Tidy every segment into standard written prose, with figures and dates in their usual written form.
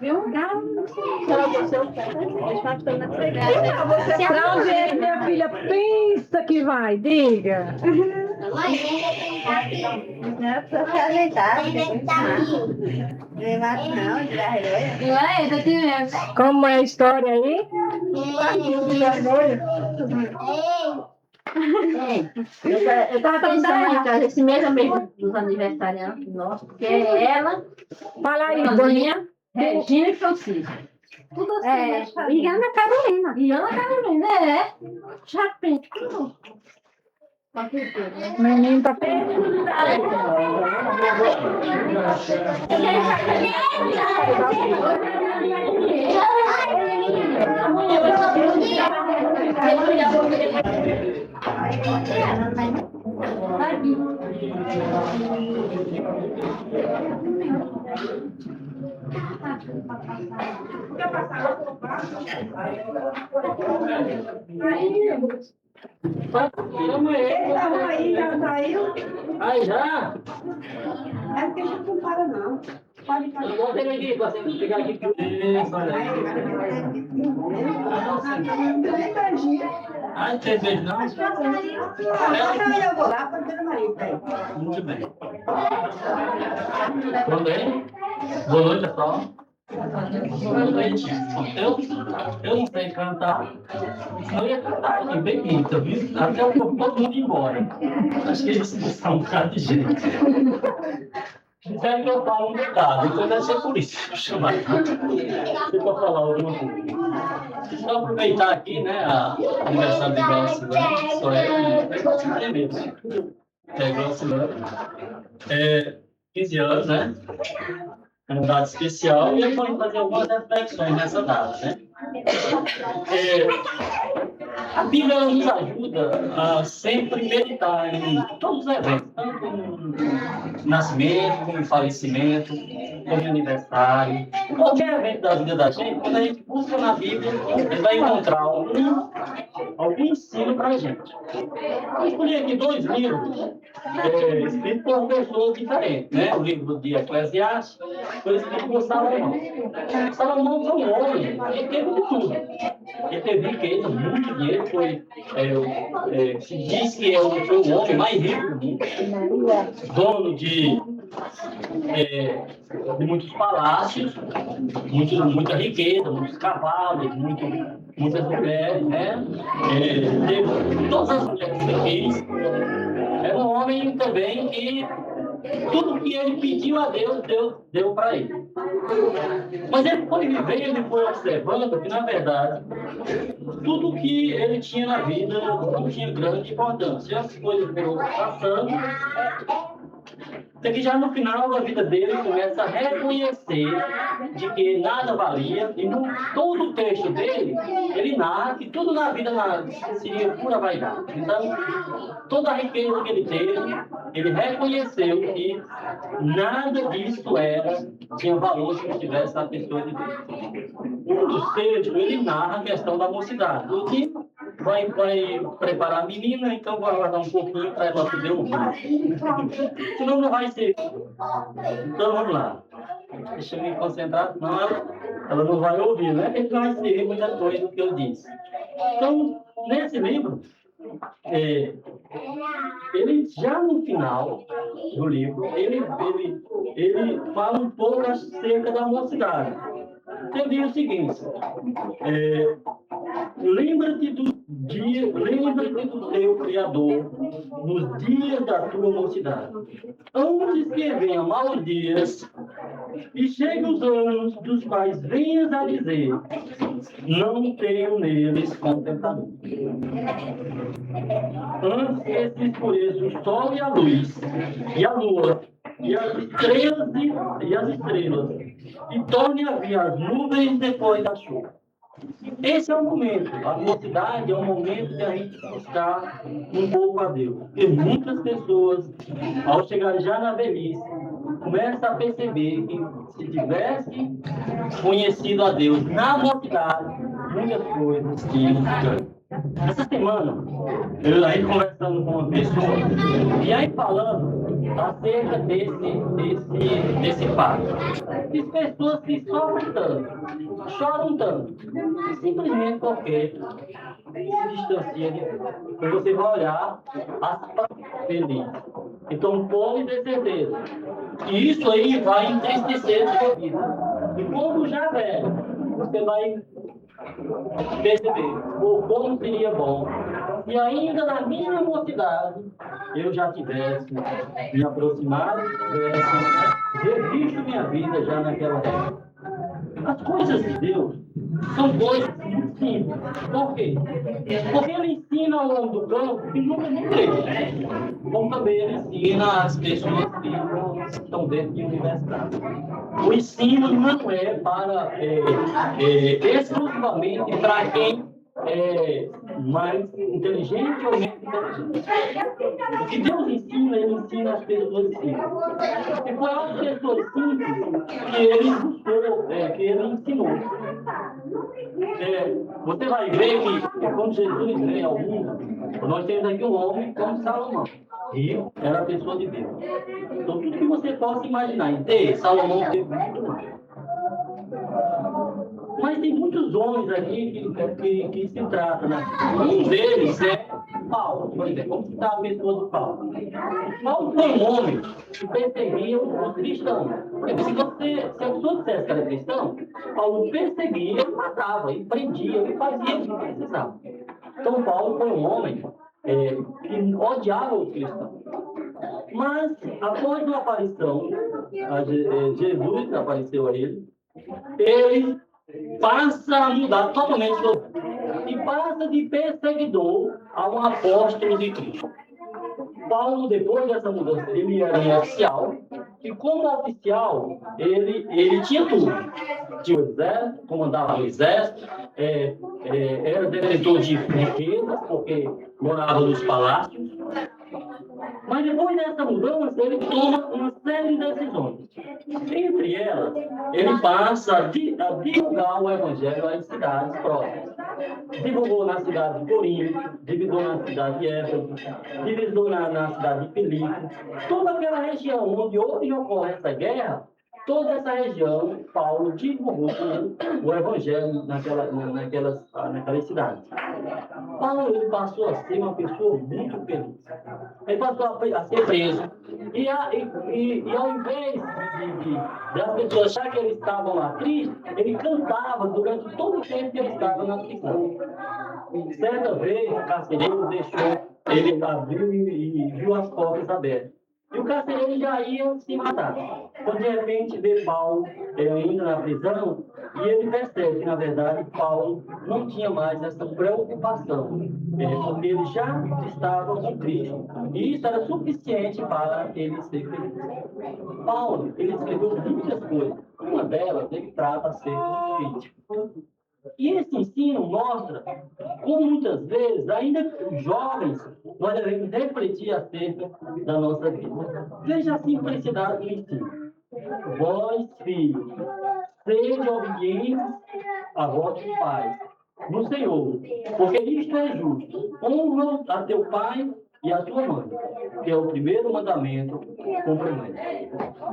Viu? Será você o pé? Pra onde é, minha filha? Pensa que vai, diga. Como é a história aí? Eu tava pensando aí, cara, esse mês é o mês dos aniversariantes nossos, porque é ela, Fala aí, Boninha, Regina e Francisco. Tudo assim, e Ana Carolina. E Ana Carolina, já pensa. Menino tá perto. Aí, já saiu? Aí já? É porque a gente não para, não. Pode parar. Eu vou pegar aqui, você pegar aqui. Isso, olha aí. Ah, não tem beijo não? Eu vou lá para o marido. Muito bem. Tudo bem? Boa noite, pessoal. Boa noite. Eu não sei cantar. Senão eu ia cantar aqui bem bonito, viu? Até o todo mundo ir embora. Acho que eles são um bocado de gente. Disseram que eu falo um bocado, então deve ser por isso que eu chamar. Se for falar alguma coisa. Só aproveitar aqui, né, a aniversário de Glaucio, só é mesmo. É Glaucio, 15 anos, né? É uma data especial e eu vou fazer algumas reflexões nessa data, né? A Bíblia nos ajuda a sempre meditar em todos os eventos, tanto no nascimento, como no falecimento, como no aniversário. Qualquer evento da vida da gente, quando a gente busca na Bíblia, a gente vai encontrar algum ensino para a gente. Eu escolhi aqui 2 livros escritos por pessoas diferentes, né? O livro de Eclesiastes foi escrito por Salomão. Salomão foi um homem que teve de tudo. Ele teve riqueza, muito dinheiro, se diz que foi o homem mais rico do mundo, dono de muitos palácios, muita riqueza, muitos cavalos, muitas mulheres, né? Teve todas as mulheres que ele quis. Era um homem também que tudo que ele pediu a Deus, Deus deu para ele. Mas ele foi vivendo e foi observando que, na verdade, tudo que ele tinha na vida não tinha grande importância. As coisas foram passando. Até que já no final da vida dele começa a reconhecer de que nada valia, e no todo o texto dele, ele narra que tudo na vida seria pura vaidade. Então, toda a riqueza que ele teve, ele reconheceu que nada disso tinha valor se não tivesse na pessoa de Deus. Um dos textos, ele narra a questão da mocidade. O que vai preparar a menina, então vai aguardar um pouquinho para ela poder ouvir. Senão não vai ser. Então vamos lá. Deixa eu me concentrar, senão ela não vai ouvir, né? Ele vai ser muita coisa do que eu disse. Então, nesse livro, ele já no final do livro, ele fala um pouco acerca da mocidade. Ele diz o seguinte: lembra-te do teu Criador nos dias da tua mocidade, antes que venham maus dias e cheguem os anos dos quais venhas a dizer: não tenho neles contentamento. Antes que se escureça o sol e a luz, e a lua, e as estrelas, e torne a vir as nuvens depois da chuva. Esse é o momento. A mocidade é o momento de a gente buscar um pouco a Deus. E muitas pessoas, ao chegar já na velhice, começam a perceber que se tivesse conhecido a Deus na mocidade, muitas coisas tinham ganho. Essa semana, eu aí conversando com uma pessoa, e aí falando acerca desse fato. As pessoas que sofrem tanto, choram tanto, simplesmente porque se distancia de Deus. Quando você vai olhar, as felizes. Então, pode ter certeza que isso aí vai entristecer a sua vida. E quando já velho, você vai perceber o como seria bom se ainda na minha mocidade eu já tivesse me aproximado, tivesse revisto minha vida já naquela época. As coisas de Deus são coisas muito simples. Por quê? Porque ele ensina ao longo do campo que nunca me cresce. Como também ele ensina as pessoas que estão dentro de universidade. O ensino não é para exclusivamente para quem é mais inteligente ou menos inteligente. O que Deus ensina, ele ensina as pessoas simples. E foi às pessoas simples que ele buscou, que ele ensinou. Você vai ver que quando Jesus veio ao mundo, nós temos aqui um homem como Salomão. E era a pessoa de Deus. Então, tudo que você possa imaginar em ter, Salomão teve muito mais. Mas tem muitos homens aqui que se tratam, né? Um deles é Paulo, por exemplo. Como está a pessoa do Paulo? Paulo foi um homem que perseguia os cristãos. Se a pessoa dissesse que era cristão, Paulo perseguia, matava, e prendia, e fazia o que precisava. Então, Paulo foi um homem que odiava os cristãos. Mas, após uma aparição, Jesus apareceu a ele passa a mudar totalmente e passa de perseguidor a um apóstolo de Cristo. Paulo, depois dessa mudança, ele era um oficial, e como oficial, ele tinha tudo. Tinha o exército, comandava o exército, era detentor de riquezas, porque morava nos palácios. Mas depois dessa mudança, ele toma uma série de decisões. Entre elas, ele passa a divulgar o evangelho às cidades próximas. Divulgou na cidade de Corinto, divulgou na cidade de Éfeso, divulgou na cidade de Filipe. Toda aquela região onde hoje ocorre essa guerra, toda essa região, Paulo divulgou o evangelho naquelas cidades. Paulo ele passou a ser uma pessoa muito feliz. Ele passou a ser preso. E ao invés das pessoas acharem que eles estavam lá tristes, ele cantava durante todo o tempo que ele estava na prisão. Certa vez, o carcereiro ele abriu e viu as portas abertas. E o carcereiro já ia se matar. Quando de repente vê Paulo indo na prisão, e ele percebe que, na verdade, Paulo não tinha mais essa preocupação, porque ele já estava com Cristo. E isso era suficiente para ele ser feliz. Paulo, ele escreveu muitas coisas. Uma delas, ele trata acerca do crítico. E esse ensino mostra como muitas vezes, ainda jovens, nós devemos refletir acerca da nossa vida. Veja a simplicidade do ensino. Vós, filhos, sede obedientes a vossos pais, no Senhor, porque isto é justo. Honra a teu pai e a tua mãe, que é o primeiro mandamento com promessa,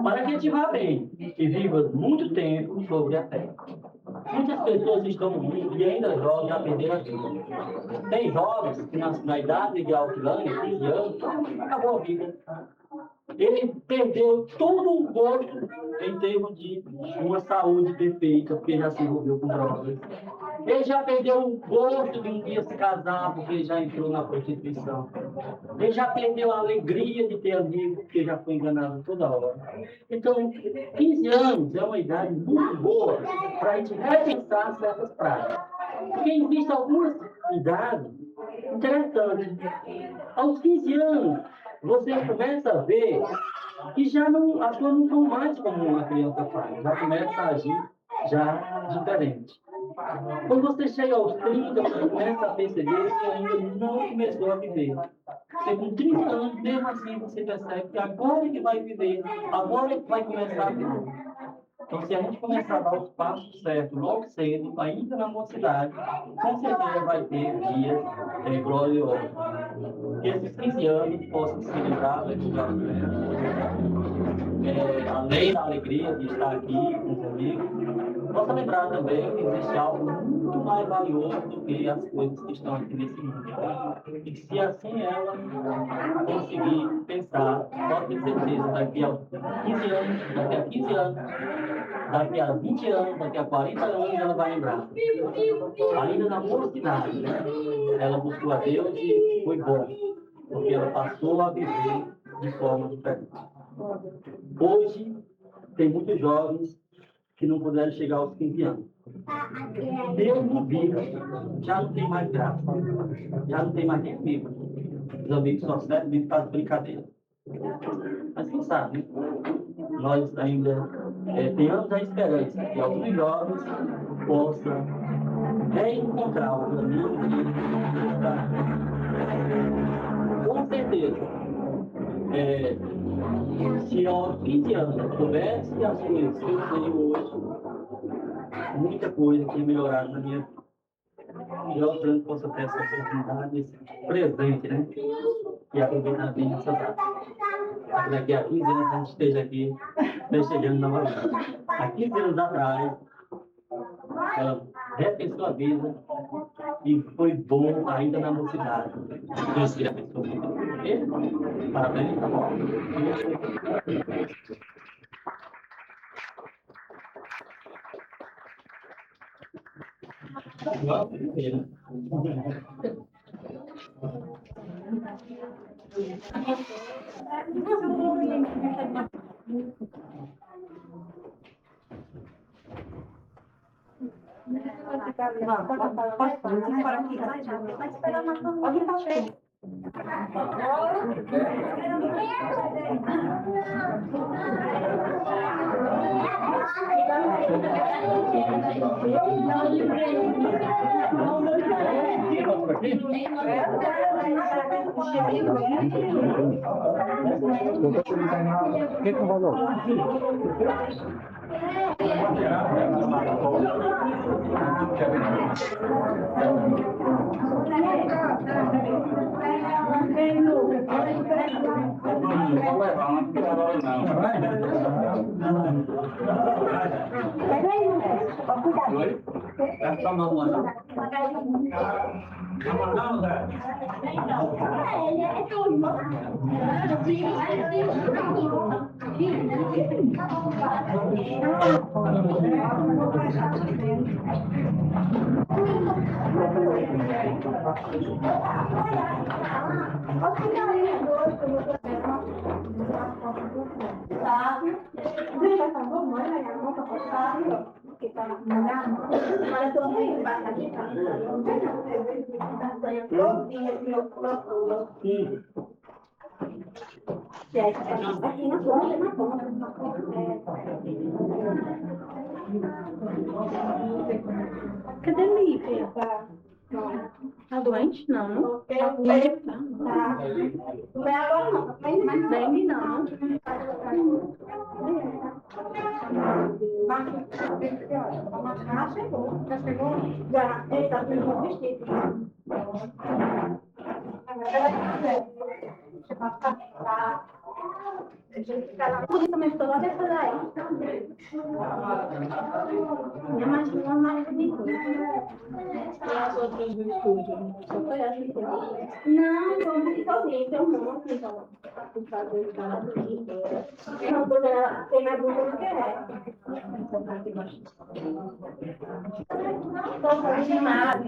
para que te vá bem e vivas muito tempo sobre a terra. Muitas pessoas estão no mundo e ainda jovens já perderam a vida. Tem jovens que na idade de Alquilândia, 15 anos, acabou a vida. Ele perdeu todo o gosto em termos de uma saúde perfeita, porque já se envolveu com drogas. Ele já perdeu o gosto de um dia se casar, porque já entrou na prostituição. Ele já perdeu a alegria de ter amigos, porque já foi enganado toda hora. Então, 15 anos é uma idade muito boa para a gente repensar certas práticas. Porque existem algumas idades interessantes. Aos 15 anos, você começa a ver que as coisas não são mais como uma criança faz. Já começa a agir já diferente. Quando você chega aos 30, você começa a perceber que ainda não começou a viver. Você com 30 anos, mesmo assim, você percebe que agora é que vai viver, agora é que vai começar a viver. Então, se a gente começar a dar os passos certos logo cedo, ainda na mocidade, com certeza vai ter dias gloriosos. Que esses 15 anos possam se lembrar daqui para frente. Além da alegria de estar aqui com os amigos, possa lembrar também que existe algo muito mais valioso do que as coisas que estão aqui nesse mundo. E que se assim ela conseguir pensar, pode ter certeza, daqui a 15 anos, daqui a 15 anos, daqui a 20 anos, daqui a 40 anos, ela vai lembrar. Ainda na mocidade, ela buscou a Deus e foi bom, porque ela passou a viver de forma diferente. Hoje, tem muitos jovens que não puderam chegar aos 15 anos. Deus no vida já não tem mais graça, já não tem mais nem amigo. Os amigos só servem mesmo para as brincadeiras. Mas quem sabe, né? Nós ainda tenhamos a esperança que alguns jovens possam reencontrar os amigos e estar. Com certeza, se aos 15 anos soubesse as coisas que eu sei hoje, muita coisa tinha melhorado na minha vida. E eu tanto posso ter essa oportunidade, esse presente, né? E aproveitar bem essa data. Daqui a 15 anos a gente esteja aqui festejando novamente. Há 15 anos atrás, ela repensou a vida e foi bom ainda na mocidade. Deus queira abençoe. Parabéns, tá bom? Que com valor? Cadê a Lívia? Tá doente? Não. Não é agora não. Mas bem não. Já chegou. Já chegou? Já. Ele tá com vestido. Por isso também estou lá dessa daí. Imagina mais bonito. E as outras do estúdio? Só foi essa que eu vi. Não, tem um monte, então. Por fazer o cara do não, tem mais bonito do que é. Estou fascinada.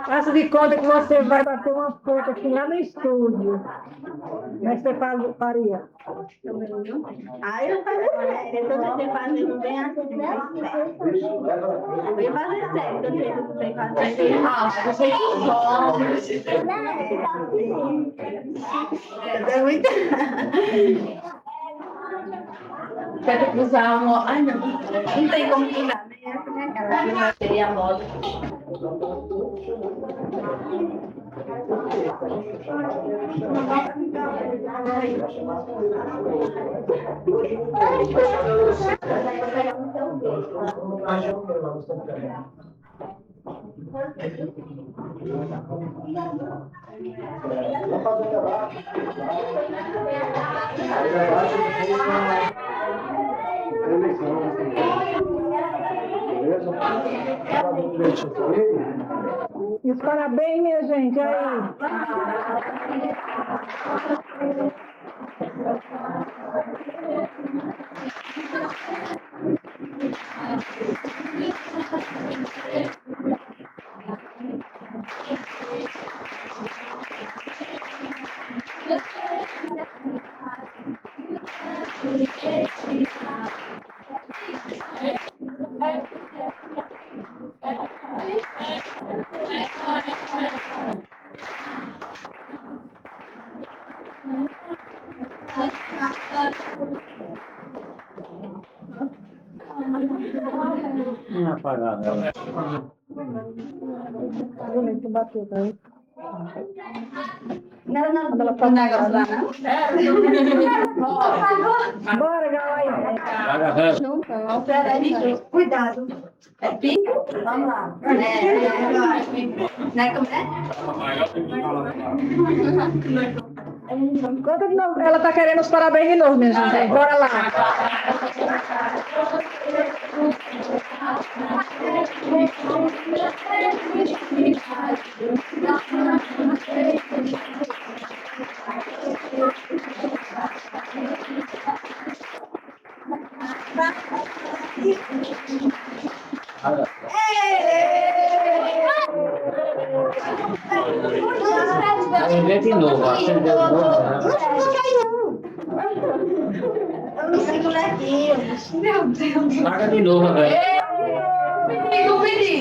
Faça de conta que você vai bater uma foto aqui lá no estúdio. Mas você faria. Ah, eu fazer sério. Eu tô sem fazer não bem assim, né? Eu ia fazer sério, do jeito que você fazer. Ah, você que gosta. É muito. Quero usar uma. Ai, não. Não tem como usar, nem essa minha cara. Eu matei a moda. E os parabéns, minha gente, aí. Não apagada. Bonito, bateu, tá aí. Não, ela tá negócio lá, não? Bora, galera. Não, peraí. Cuidado. É pico? Vamos lá. Né, como é? Conta de novo. Ela tá querendo os parabéns de novo, minha gente. Bora lá. Vem de novo, acendeu de novo. Eu não sei como é que. Meu Deus. Paga de novo, velho. Perigo.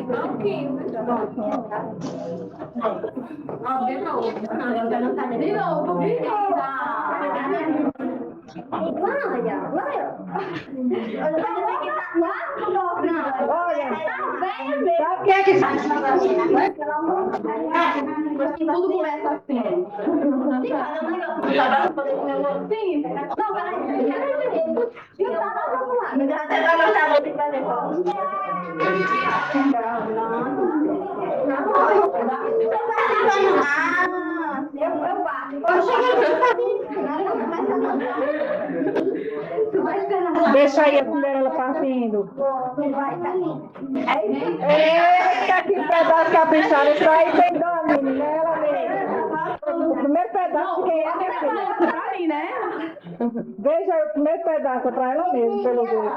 Sabe quem é que Tudo começa assim. Não, Deixa aí a Cinderela partindo. Eita, que pedaço caprichado. Isso aí tem dó, menina. Ela mesmo. O primeiro pedaço, quem é, minha filha? pra mim, né? Veja aí o primeiro pedaço, é pra ela mesmo, pelo jeito.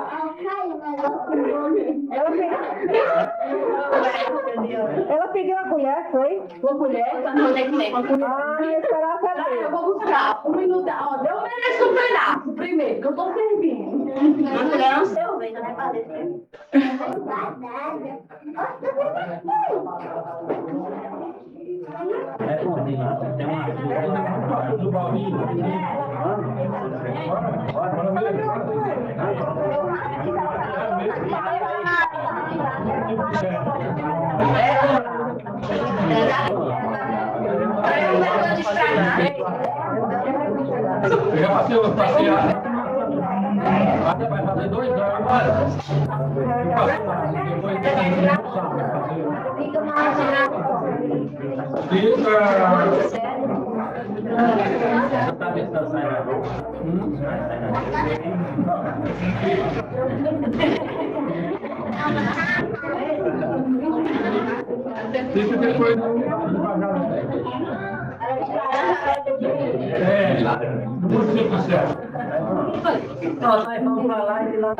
Ela pediu uma colher, foi? Uma colher, pra não ter que comer. Ah, eu esperava saber. Eu vou buscar 1 minuto. Ó, eu mereço um pedaço primeiro, que eu tô servindo. A colher não sei, ovelha, né, padre? É bom, tem uma do balinho. Eu já passei até vai fazer 2 anos agora. Eu passei depois já tá pensando saindo. Deixa depois não pode ser pro céu. Nós vamos pra lá e de lá.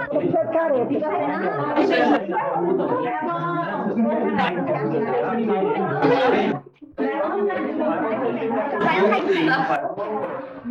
Tem que ser careta. Sai um